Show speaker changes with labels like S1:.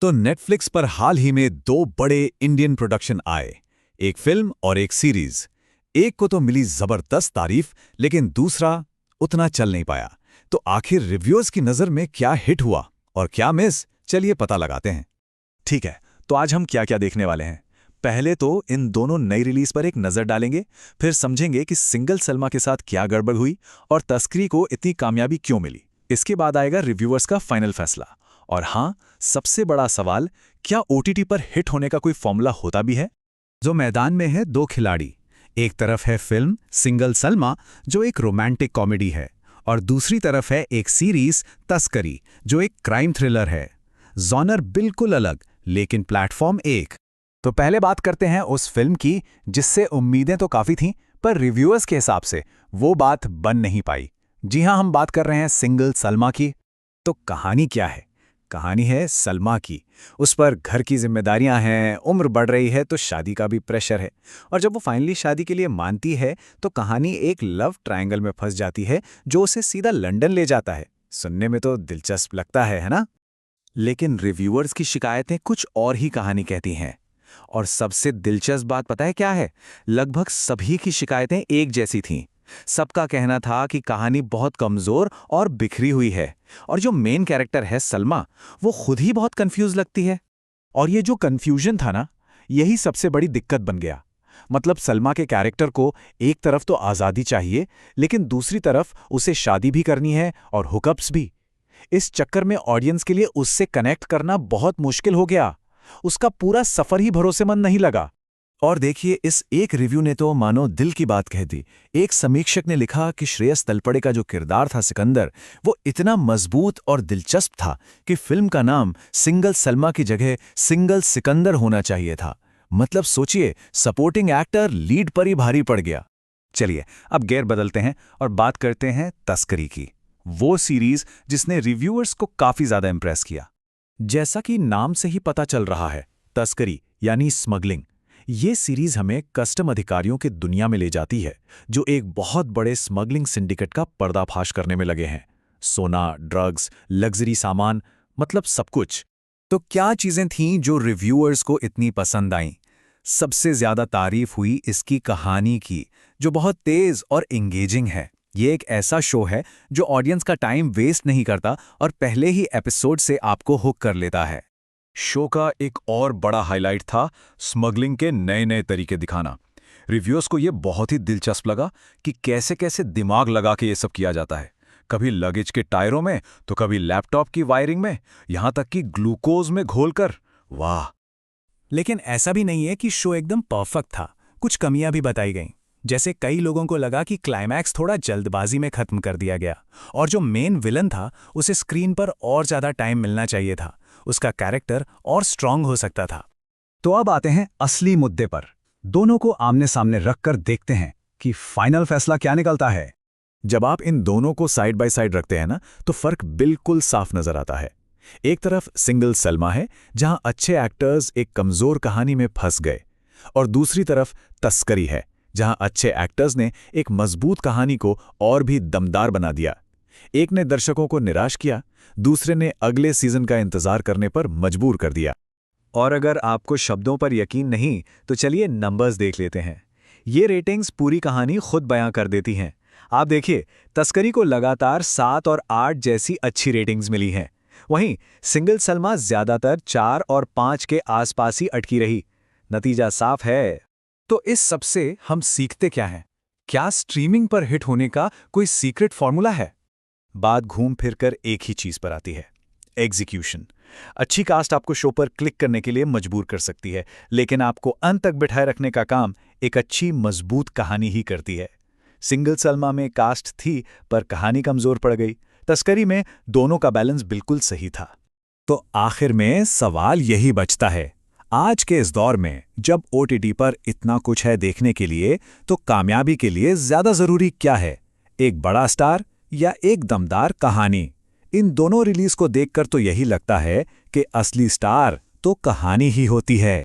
S1: तो नेटफ्लिक्स पर हाल ही में दो बड़े इंडियन प्रोडक्शन आए, एक फिल्म और एक सीरीज। एक को तो मिली जबरदस्त तारीफ, लेकिन दूसरा उतना चल नहीं पाया। तो आखिर रिव्यूअर्स की नज़र में क्या हिट हुआ और क्या मिस, चलिए पता लगाते हैं।
S2: ठीक है, तो आज हम क्या क्या देखने वाले हैं। पहले तो इन दोनों नई रिलीज पर एक नज़र डालेंगे, फिर समझेंगे कि सिंगल सलमा के साथ क्या गड़बड़ हुई और तस्करी को इतनी कामयाबी क्यों मिली। इसके बाद आएगा रिव्यूअर्स का फाइनल फैसला। और हाँ, सबसे बड़ा सवाल, क्या ओटीटी पर हिट होने का कोई फॉर्मूला होता भी है।
S1: जो मैदान में है दो खिलाड़ी, एक तरफ है फिल्म सिंगल सलमा जो एक रोमांटिक कॉमेडी है, और दूसरी तरफ है एक सीरीज तस्करी जो एक क्राइम थ्रिलर है। जॉनर बिल्कुल अलग, लेकिन प्लेटफॉर्म एक। तो पहले बात करते हैं उस फिल्म की जिससे उम्मीदें तो काफ़ी थीं, पर रिव्यूअर्स के हिसाब से वो बात बन नहीं पाई। जी हाँ, हम बात कर रहे हैं सिंगल सलमा की। तो कहानी क्या है? कहानी है सलमा की। उस पर घर की जिम्मेदारियां हैं, उम्र बढ़ रही है तो शादी का भी प्रेशर है। और जब वो फाइनली शादी के लिए मानती है तो कहानी एक लव ट्रायंगल में फंस जाती है जो उसे सीधा लंदन ले जाता है। सुनने में तो दिलचस्प लगता है ना?
S2: लेकिन रिव्यूअर्स की शिकायतें कुछ और ही कहानी कहती हैं। और सबसे दिलचस्प बात पता है क्या है? लगभग सभी की शिकायतें एक जैसी थीं। सबका कहना था कि कहानी बहुत कमजोर और बिखरी हुई है, और जो मेन कैरेक्टर है सलमा, वो खुद ही बहुत कंफ्यूज लगती है।
S1: और ये जो कन्फ्यूजन था ना, यही सबसे बड़ी दिक्कत बन गया। मतलब सलमा के कैरेक्टर को एक तरफ तो आज़ादी चाहिए, लेकिन दूसरी तरफ उसे शादी भी करनी है और हुकअप्स भी। इस चक्कर में ऑडियंस के लिए उससे कनेक्ट करना बहुत मुश्किल हो गया। उसका पूरा सफर ही भरोसेमंद नहीं लगा।
S2: और देखिए, इस एक रिव्यू ने तो मानो दिल की बात कह दी। एक समीक्षक ने लिखा कि श्रेयस तलपड़े का जो किरदार था सिकंदर, वो इतना मजबूत और दिलचस्प था कि फिल्म का नाम सिंगल सलमा की जगह सिंगल सिकंदर होना चाहिए था। मतलब सोचिए, सपोर्टिंग एक्टर लीड पर ही भारी पड़ गया।
S1: चलिए अब गेयर बदलते हैं और बात करते हैं तस्करी की, वो सीरीज जिसने रिव्यूअर्स को काफी ज्यादा इंप्रेस किया। जैसा कि नाम से ही पता चल रहा है, तस्करी यानी स्मगलिंग। ये सीरीज हमें कस्टम अधिकारियों की दुनिया में ले जाती है जो एक बहुत बड़े स्मगलिंग सिंडिकेट का पर्दाफाश करने में लगे हैं। सोना, ड्रग्स, लग्जरी सामान, मतलब सब कुछ। तो क्या चीजें थीं जो रिव्यूअर्स को इतनी पसंद आईं? सबसे ज्यादा तारीफ हुई इसकी कहानी की, जो बहुत तेज और एंगेजिंग है। ये एक ऐसा शो है जो ऑडियंस का टाइम वेस्ट नहीं करता और पहले ही एपिसोड से आपको हुक कर लेता है। शो का एक और बड़ा हाइलाइट था स्मगलिंग के नए नए तरीके दिखाना। रिव्यूअर्स को ये बहुत ही दिलचस्प लगा कि कैसे कैसे दिमाग लगा के ये सब किया जाता है। कभी लगेज के टायरों में, तो कभी लैपटॉप की वायरिंग में, यहां तक कि ग्लूकोज में घोलकर। वाह! लेकिन ऐसा भी नहीं है कि शो एकदम परफेक्ट था। कुछ कमियां भी बताई गईं। जैसे कई लोगों को लगा कि क्लाइमैक्स थोड़ा जल्दबाजी में खत्म कर दिया गया, और जो मेन विलन था उसे स्क्रीन पर और ज्यादा टाइम मिलना चाहिए था। उसका कैरेक्टर और स्ट्रांग हो सकता था। तो अब आते हैं असली मुद्दे पर। दोनों को आमने सामने रखकर देखते हैं कि फाइनल फैसला क्या निकलता है। जब आप इन दोनों को साइड बाय साइड रखते हैं ना, तो फर्क बिल्कुल साफ नजर आता है। एक तरफ सिंगल सलमा है जहां अच्छे एक्टर्स एक कमजोर कहानी में फंस गए, और दूसरी तरफ तस्करी है जहां अच्छे एक्टर्स ने एक मजबूत कहानी को और भी दमदार बना दिया। एक ने दर्शकों को निराश किया, दूसरे ने अगले सीजन का इंतजार करने पर मजबूर कर दिया। और अगर आपको शब्दों पर यकीन नहीं, तो चलिए नंबर्स देख लेते हैं। ये रेटिंग्स पूरी कहानी खुद बयां कर देती हैं। आप देखिए, तस्करी को लगातार 7 और 8 जैसी अच्छी रेटिंग्स मिली हैं। वहीं सिंगल सलमा ज्यादातर 4 और 5 के आसपास ही अटकी रही। नतीजा साफ है। तो इस सब से हम सीखते क्या हैं? क्या स्ट्रीमिंग पर हिट होने का कोई सीक्रेट फॉर्मूला है? बात घूम फिर कर एक ही चीज पर आती है, एग्जीक्यूशन। अच्छी कास्ट आपको शो पर क्लिक करने के लिए मजबूर कर सकती है, लेकिन आपको अंत तक बिठाए रखने का काम एक अच्छी मजबूत कहानी ही करती है। सिंगल सलमा में कास्ट थी पर कहानी कमजोर पड़ गई। तस्करी में दोनों का बैलेंस बिल्कुल सही था। तो आखिर में सवाल यही बचता है, आज के इस दौर में जब ओटीटी पर इतना कुछ है देखने के लिए, तो कामयाबी के लिए ज्यादा जरूरी क्या है? एक बड़ा स्टार या एक दमदार कहानी? इन दोनों रिलीज को देखकर तो यही लगता है कि असली स्टार तो कहानी ही होती है।